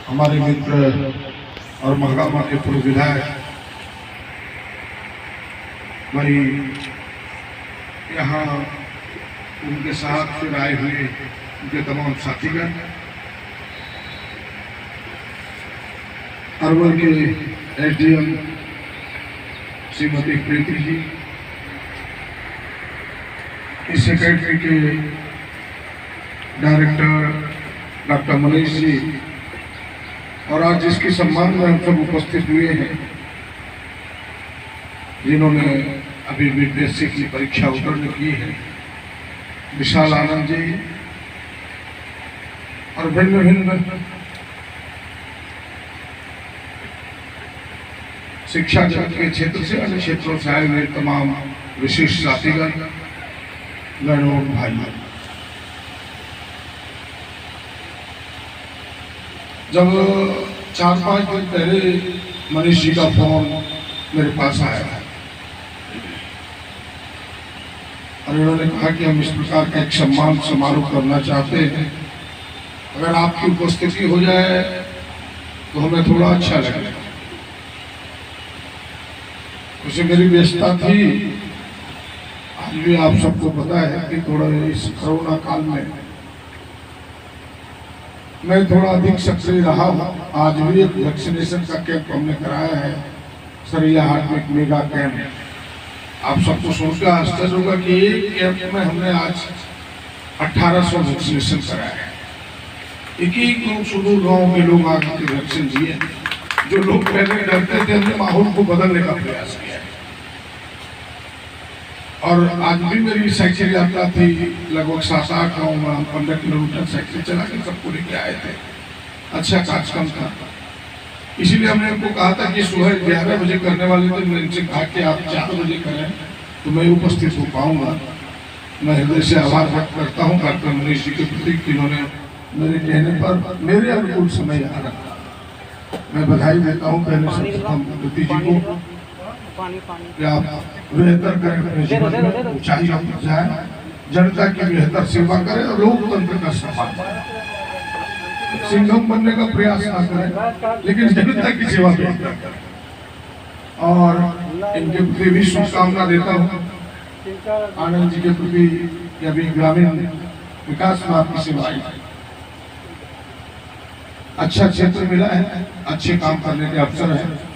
हमारे मित्र और महागामा के पूर्व विधायक भाई यहाँ उनके साथ फिर आए हुए उनके तमाम साथीगण, अरवल के एसडीएम श्रीमती प्रीति जी, इस सेक्रेटरी के डायरेक्टर डॉक्टर मनीष जी, और आज जिसके सम्मान में हम सब उपस्थित हुए हैं, जिन्होंने अभी बीपीएससी की परीक्षा उत्तीर्ण की है, विशाल आनंद जी, और भिन्न भिन्न शिक्षा जगत के क्षेत्र से अन्य क्षेत्रों से आए हुए तमाम विशिष्ट साथीगण, बहनों भाइयों, जब 4-5 दिन पहले मनीष जी का फोन मेरे पास आया और उन्होंने कहा कि हम इस प्रकार का एक सम्मान समारोह करना चाहते हैं, अगर आपकी उपस्थिति हो जाए तो हमें थोड़ा अच्छा लगेगा। उसे मेरी व्यस्तता थी, आज भी आप सबको पता है कि थोड़ा इस कोरोना काल में मैं थोड़ा अधिक सक्रिय रहा हूँ। आज भी एक वैक्सीनेशन का कैंप हमने कराया है, सरिया हाट में एक मेगा कैंप। आप सबको सोचकर आश्चर्य होगा कि एक कैंप में हमने आज 1800 वैक्सीनेशन कराया है। एक लोग सुदूर गाँव के लोग आकर वैक्सीन दिए, जो लोग पहले डरते थे, हमने माहौल को बदलने का प्रयास किया। और आज भी मेरी साइकिल यात्रा थी, लगभग 7-8 गाँव में हम 15 किलोमीटर साइकिल चला के सबको लेके आए थे। अच्छा कार्यक्रम था, इसीलिए हमने उनको कहा था कि सुबह 11 बजे करने वाले थे। मैंने इनसे कहा कि आप 4 बजे करें तो मैं उपस्थित हो पाऊंगा। मैं हृदय से आभार व्यक्त करता हूँ डॉक्टर मनीष जी के प्रति, जिन्होंने मेरे कहने पर मेरे अनुकूल समय यहाँ रखा। मैं बधाई देता हूँ पहले सर्वप्रथम प्रीति जी को कि आप बेहतर करें, अपने जीवन में ऊंचाई पर जाए, जनता की बेहतर सेवा करें और लोकतंत्र का सम्मान करें। सिंघम बनने का प्रयास ना करें, लेकिन जनता की सेवा बेहतर करें। और इनके प्रति भी शुभकामना देता हूँ। आनंद जी के प्रति अभी ग्रामीण विकास में आपकी सेवाएं, अच्छा क्षेत्र मिला है, अच्छे काम करने के अवसर है।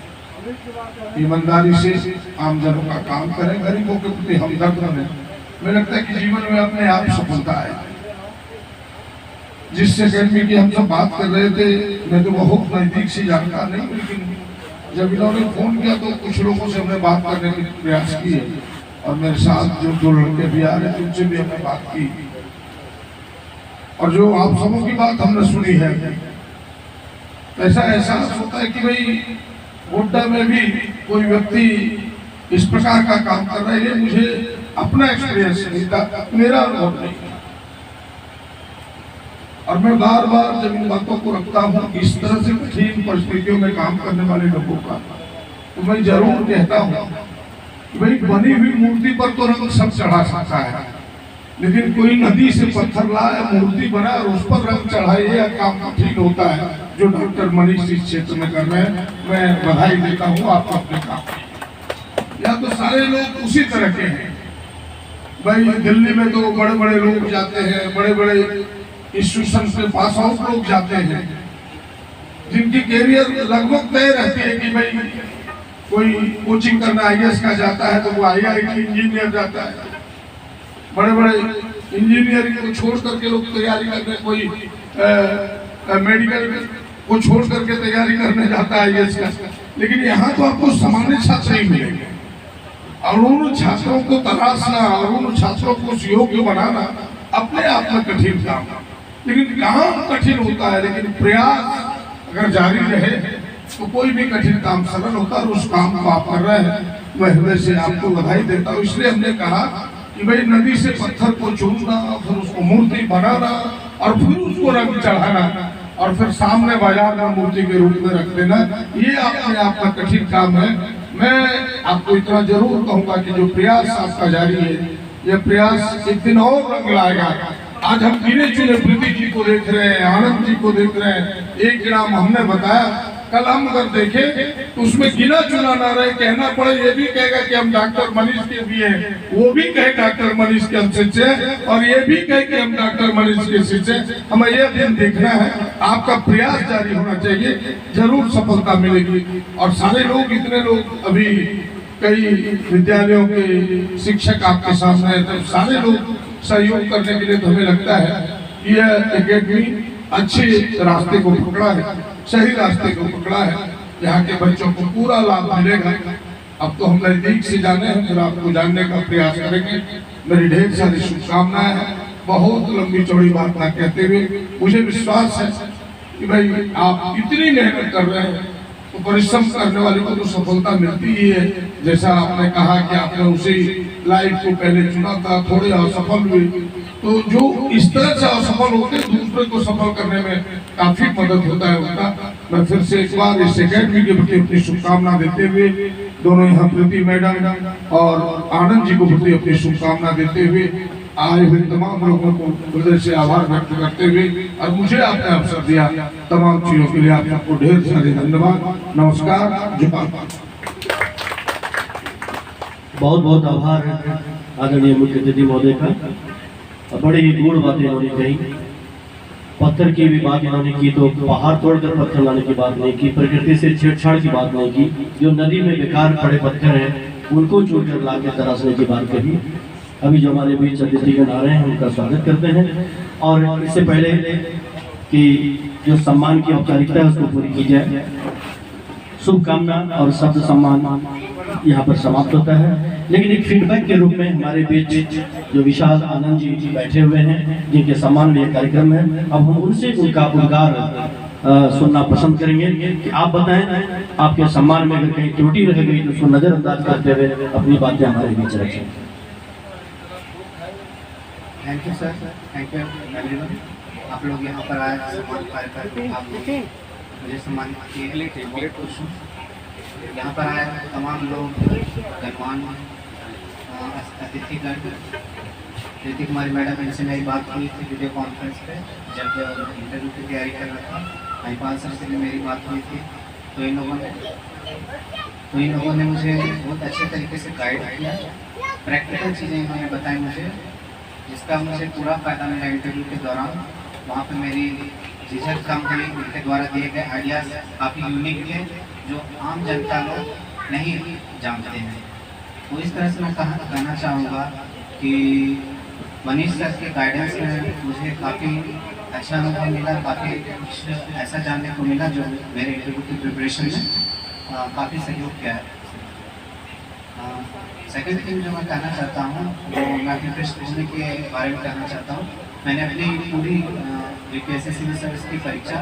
ईमानदारी से आमजनों का काम करें, गरीबों के प्रति हमदर्द बने। मुझे लगता है कि जीवन में अपने आप सफलता है। जिस सेकेंड की हम सब बात कर रहे थे, मैं तो बहुत नजदीक से जानता नहीं, लेकिन जब इन्होंने फोन किया तो कुछ लोगों से हमने बात करने के प्रयास किए, और मेरे साथ जो 2 लड़के भी आ रहे थे उनसे भी हमने बात की, और जो आप सबों की बात हमने सुनी है, ऐसा एहसास होता है कि भाई गोड्डा में भी कोई व्यक्ति इस प्रकार का काम कर रहा है। मुझे अपना एक्सपीरियंस नहीं था, मेरा अनुभव नहीं था, और मैं बार बार जब इन बातों को रखता हूँ इस तरह से कठिन परिस्थितियों में काम करने वाले लोगों का, तो मैं जरूर कहता हूँ कि भाई बनी हुई मूर्ति पर तो रंग सब चढ़ा सकता है, लेकिन कोई नदी से पत्थर लाए, मूर्ति बनाए और उस पर रंग चढ़ाए, यह काम कठिन होता है, जो डॉक्टर मनीष इस क्षेत्र में कर रहे हैं। मैं बधाई देता हूँ आपको अपने काम। या तो सारे लोग उसी तरह के हैं भाई, दिल्ली में तो बड़े बड़े लोग जाते हैं, बड़े बड़े इंस्टीट्यूशन से पास आउट लोग जाते हैं, जिनकी कैरियर लगभग तय रहती है कि भाई कोई कोचिंग करना IAS का जाता है तो वो IIT इंजीनियर जाता है। बड़े बड़े इंजीनियरिंग को छोड़ करके लोग तैयारी करने, कोई मेडिकल को छोड़ करके तैयारी करने जाता है IAS का। लेकिन यहाँ तो आपको सामान्य छात्र ही मिलेंगे, और उन छात्रों को तलाशना और उन छात्रों को योग्य बनाना अपने आप में कठिन काम, लेकिन काम कठिन होता है, लेकिन प्रयास अगर जारी रहे तो कोई भी कठिन काम सरल होता है। और उस काम को आप कर रहे हैं, मैं हृदय से आपको बधाई देता हूँ। इसलिए हमने कहा कि भाई नदी से पत्थर को चूमना, फिर उसको मूर्ति बनाना, और फिर उसको रंग चढ़ाना, और फिर सामने बाजार में मूर्ति के रूप में रख देना, ये अपने आप का कठिन काम है। मैं आपको इतना जरूर कहूंगा कि जो प्रयास आपका जारी है, ये प्रयास एक दिन और रंग लाएगा, आज हम गिने चुने प्रीति जी को देख रहे हैं, आनंद जी को देख रहे हैं। एक नाम हमने बताया, कल हम अगर देखें तो उसमें गिना चुना ना रहे, कहना पड़े ये भी कहेगा कि हम डॉक्टर मनीष के भी हैं, वो भी कहे डॉक्टर मनीष के हम शिष्य हैं, और ये भी कहे कि हम डॉक्टर मनीष के शिष्य हैं। हमें यह दिन देखना है, आपका प्रयास जारी होना चाहिए, जरूर सफलता मिलेगी। और सारे लोग, इतने लोग अभी कई विद्यालयों के शिक्षक आपके सामने हैं, तो सारे लोग सहयोग करने के लिए तो हमें लगता है यह एकेडमी अच्छे रास्ते को पकड़ा है, सही रास्ते को पकड़ा है। यहाँ के बच्चों को पूरा लाभ मिलेगा। अब तो हम नजदीक से जाने हैं, फिर आपको जानने का प्रयास करेंगे। मेरी ढेर सारी शुभकामनाएं हैं। बहुत लंबी चौड़ी बात ना कहते हुए मुझे विश्वास है कि भाई आप इतनी मेहनत कर रहे हैं तो परिश्रम करने वाले को तो सफलता मिलती ही है। जैसा आपने कहा कि आपने उसी लाइफ को पहले चुना था, थोड़े असफल हुए, तो जो इस तरह से असफल होते हैं दूसरे को सफल करने में काफी मदद होता है उनका। मैं फिर से एक बार इस एकेडमी के प्रति अपनी शुभकामना देते हुए, दोनों यहाँ प्रीति मैडम और आनंद जी को प्रति अपनी शुभकामना देते हुए, आए हुए तमाम लोगों को हृदय से आभार व्यक्त करते हुए, और मुझे आपने अवसर दिया तमाम चीजों के लिए आप सबको ढेर सारे धन्यवाद। नमस्कार, जुबान। बहुत बहुत आभार आदरणीय मुख्य अतिथि महोदय का। बड़ी ही गूढ़ बातें इन्होंने कही। पत्थर की भी बात इन्होंने की तो पहाड़ तोड़कर पत्थर लाने की बात नहीं की, प्रकृति से छेड़छाड़ की बात नहीं की, जो नदी में बेकार पड़े पत्थर हैं उनको चोट ला के तराशने की बात कही। अभी जो हमारे बीच अतिथिगण आ रहे हैं उनका स्वागत करते हैं, और इससे पहले कि जो सम्मान की औपचारिकता है उसको पूरी की जाए, शुभकामना और शब्द सम्मान यहाँ पर समाप्त होता है। लेकिन एक फीडबैक के रूप में हमारे बीच जो विशाल आनंद जी बैठे हुए हैं, जिनके सम्मान में ये कार्यक्रम है, अब हम उनसे उनका उद्गार सुनना पसंद करेंगे कि आप बताएं आपके सम्मान में अगर कहीं त्रुटि रह गई तो उसको नजरअंदाज करते हुए अपनी बातें हमारे बीच रखें। Thank you sir, thank you everyone. आप लोग यहाँ पर आए सम्मान कार्यक्रम, आप मुझे सम्मान किए के लिए बहुत खुश हूँ। यहाँ पर आए तमाम लोग, गणमान्य अतिथिगण, प्रीति कुमारी मैडम, इनसे मेरी बात हुई थी वीडियो कॉन्फ्रेंस पे जब इंटरव्यू की तैयारी कर रहा था। महिपाल सर से भी मेरी बात हुई थी, तो इन लोगों ने मुझे बहुत अच्छे तरीके से गाइड किया, प्रैक्टिकल चीज़ें इन्होंने बताई मुझे, जिसका मुझे पूरा फायदा मिला इंटरव्यू के दौरान। वहाँ पे मेरी झिझक कम हुई, उनके द्वारा दिए गए आइडियाज़ काफ़ी यूनिक थे जो आम जनता लोग नहीं जानते हैं। तो इस तरह से मैं कहना चाहूँगा कि मनीष सर के गाइडेंस में मुझे काफ़ी अच्छा अनुभव मिला, काफ़ी कुछ ऐसा जानने को मिला जो मेरे इंटरव्यू की प्रिपरेशन में काफ़ी सहयोग किया है। सेकेंड थिंग जो मैं कहना चाहता हूँ वो मैं प्रिपरेशन होने के बारे में कहना चाहता हूँ। मैंने अपनी पूरी यूपीएससी सिविल सर्विस की परीक्षा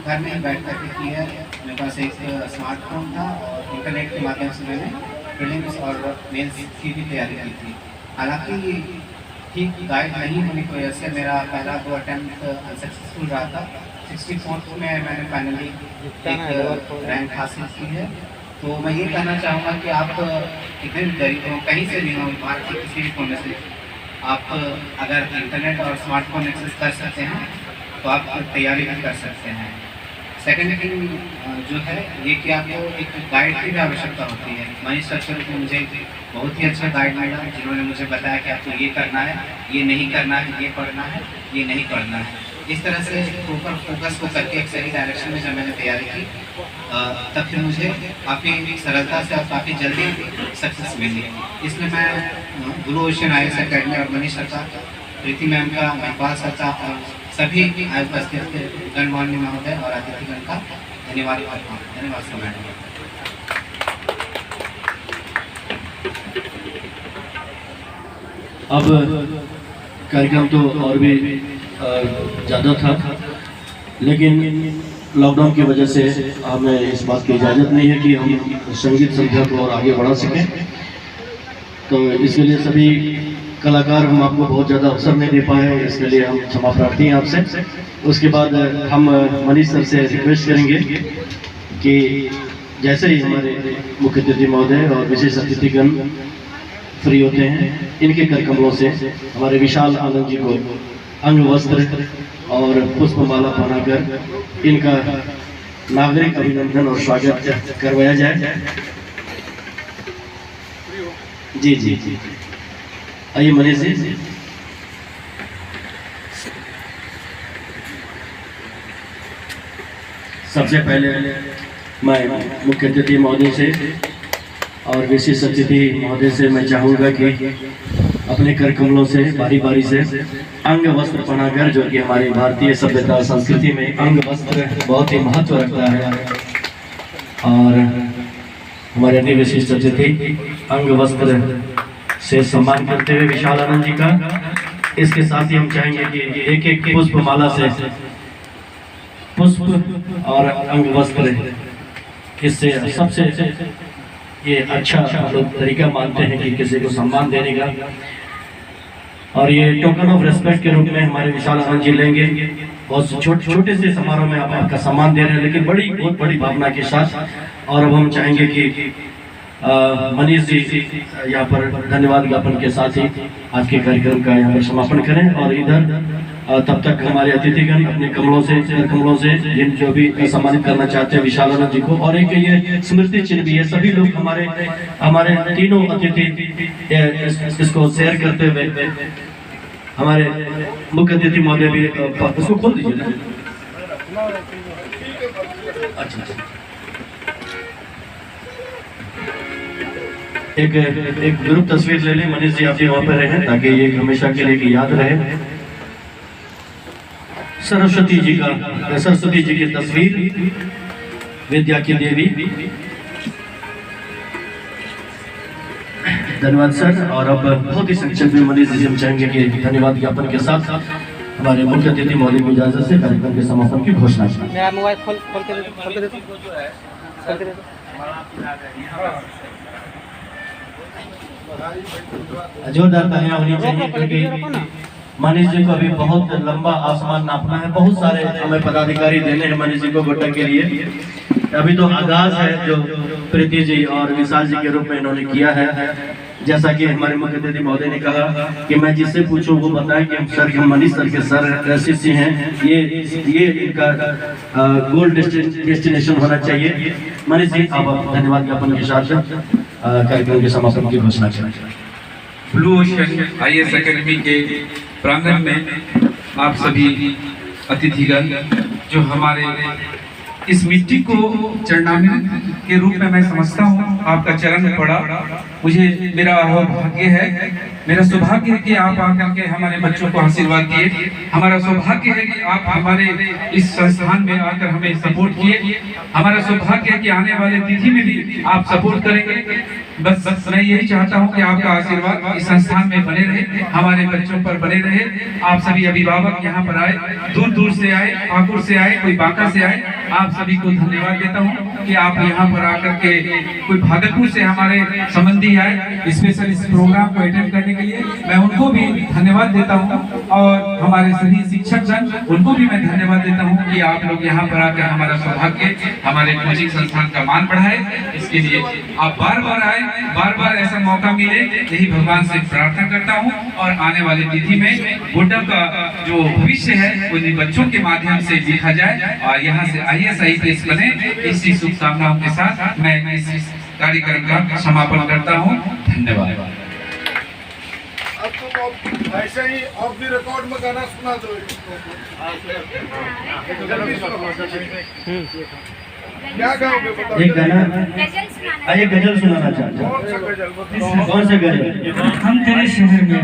घर में ही बैठ करके की है। मेरे पास एक स्मार्टफोन था और इंटरनेट के माध्यम से मैंने प्रीलिम्स और मेंस की भी तैयारी की थी। हालांकि ठीक गाइड नहीं होने की वजह से मेरा पहला 2 अटैम्प्ट अनसक्सेसफुल रहा था। 64th में मैंने फाइनली एक रैंक हासिल की है। तो मैं ये कहना चाहूँगा कि आप कितने भी गरीब हो, कहीं से भी हो, भारत के किसी भी कोने से, आप अगर इंटरनेट और स्मार्टफोन एक्सेस कर सकते हैं तो आप तैयारी भी कर सकते हैं। सेकेंड थिंग जो है ये कि आपको एक गाइड की भी आवश्यकता होती है। मनीष सर को मुझे बहुत ही अच्छा गाइड मिला, जिन्होंने मुझे बताया कि आपको ये करना है, ये नहीं करना है, ये पढ़ना है, ये नहीं पढ़ना है। इस तरह से प्रॉपर फोकस को करके एक सही डायरेक्शन में जब मैंने तैयारी की तब फिर मुझे काफ़ी सरलता से और काफ़ी जल्दी सक्सेस मिली। इसलिए मैं ब्लू ओशन IAS अकेडमी और मनीष सर का, प्रीति मैम का, महिपाल सर का और सभी उपस्थित गणमान्य महोदय और अतिथिगण का धन्यवाद करता हूँ। धन्यवाद सर मैडम। अब कार्यक्रम तो और भी ज़्यादा था, लेकिन लॉकडाउन की वजह से हमें इस बात की इजाज़त नहीं है कि हम संगीत संध्या को और आगे बढ़ा सकें। तो इसके लिए सभी कलाकार हम आपको बहुत ज़्यादा अवसर नहीं दे पाए, इसके लिए हम क्षमा प्रार्थी हैं आपसे। उसके बाद हम मनीष सर से रिक्वेस्ट करेंगे कि जैसे ही हमारे मुख्य अतिथि महोदय और विशेष अतिथिगण फ्री होते हैं, इनके कर कमलों से हमारे विशाल आनंद जी को अंग वस्त्र और पुष्पमाला पहनाकर इनका नागरिक अभिनंदन और स्वागत करवाया जाए। जी जी जी, आइए मनीष जी। सबसे पहले मैं मुख्य अतिथि महोदय से और विशेष अतिथि महोदय से मैं चाहूँगा कि अपने कर कमलों से बारी बारी से अंग वस्त्र पहनाकर, जो कि हमारी भारतीय सभ्यता और संस्कृति में अंग वस्त्र बहुत ही महत्व रखता है, और हमारे अन्य विशिष्ट अतिथि अंग वस्त्र से सम्मान करते हुए विशाल आनंद जी का। इसके साथ ही हम चाहेंगे कि एक एक पुष्प माला से पुष्प और अंग वस्त्र, इससे सबसे ये अच्छा हम लोग तरीका मानते हैं कि किसी को सम्मान देने का, और ये टोकन ऑफ रेस्पेक्ट के रूप में हमारे विशाल आनंद जी लेंगे। बहुत छोटे से समारोह में आप आपका सम्मान दे रहे हैं, लेकिन बहुत बड़ी भावना के साथ। और अब हम चाहेंगे कि मनीष जी यहाँ पर धन्यवाद ज्ञापन के साथ ही आज के कार्यक्रम का यहाँ पर समापन करें, और इधर तब तक हमारे अतिथिगण अपने कमलों से जिन जो भी सम्मानित करना चाहते हैं विशाल आनंद जी को, और एक ये स्मृति चिन्ह भी है। सभी लोग हमारे तीनों अतिथि इसको शेयर करते हुए, हमारे मुख्य अतिथि महोदय भी उसको खोल दीजिए ना। अच्छा, एक ग्रुप तस्वीर ले लें। मनीष जी आप भी वहाँ पर रहें ताकि ये हमेशा के लिए याद रहे। सरस्वती जी की तस्वीर, विद्या की देवी। धन्यवाद सर। और अब बहुत ही संक्षिप्त में मनीष जी हम चाहेंगे कि धन्यवाद ज्ञापन के साथ हमारे मुख्य अतिथि महोदय की इजाजत से कार्यक्रम के समापन की घोषणा करें। मोबाइल खोल के जोरदार तालियां होनी चाहिए, क्योंकि मनीष जी को अभी बहुत लंबा आसमान नापना है। बहुत सारे हमें पदाधिकारी देने हैं मनीष जी को गोटा के लिए। अभी तो आगाज है जो प्रीति जी और विशाल जी के रूप में इन्होंने किया है। जैसा कि हमारे मुख्य अतिथि महोदय ने कहा कि मैं जिससे पूछूं वो बताएं कि हम सर मनीष सर के सर शिष्य हैं, ये इनका गोल डेस्टिनेशन होना चाहिए। मनीष जी आप धन्यवाद ज्ञापन के साथ कार्यक्रम के समापन की घोषणा करें। ब्लू ओशन IAS एकेडमी के प्रांगण में आप सभी अतिथिगण जो हमारे इस मिट्टी को चरणामृत के रूप में मैं समझता हूँ, आपका चरण पड़ा। मुझे मेरा भाग्य है, मेरा सौभाग्य है कि आप आकर के हमारे बच्चों को आशीर्वाद दिए। हमारा सौभाग्य है कि आप हमारे इस संस्थान में आकर हमें सपोर्ट किए। हमारा सौभाग्य है कि आने वाले तिथि में भी आप सपोर्ट करेंगे। बस मैं यही चाहता हूं कि आपका आशीर्वाद इस संस्थान में बने रहे, हमारे बच्चों पर बने रहे। आप सभी अभिभावक यहाँ पर आए, दूर दूर से आए, पाकुड़ से आए, कोई बांका से आए, आप सभी को धन्यवाद देता हूँ कि आप यहाँ पर आकर के, कोई भागलपुर से हमारे संबंधी आए स्पेशल इस प्रोग्राम को अटेंड करने के लिए, मैं उनको भी धन्यवाद देता हूँ। और हमारे सभी शिक्षकगण, उनको भी मैं धन्यवाद देता हूँ कि आप लोग यहाँ पर आकर हमारा सौभाग्य, हमारे कोचिंग संस्थान का मान बढ़ाए। इसके लिए आप बार बार आए, बार बार ऐसा मौका मिले, यही भगवान से प्रार्थना करता हूँ। और आने वाले तिथि में गोड्डा का जो भविष्य है उन्हीं बच्चों के माध्यम से लिखा जाए और यहाँ से IAS IPS बने। इसी शुभकामनाओं के साथ मैं इस कार्यक्रम का समापन करता हूँ। धन्यवाद। ऐसे ही ऑफ द रिकॉर्ड में गाना सुना दो। क्या गाओगे बताओ? एक गाना, एक गजल सुनाना चाहता हूँ। कौन सा गजल? हम तेरे शहर में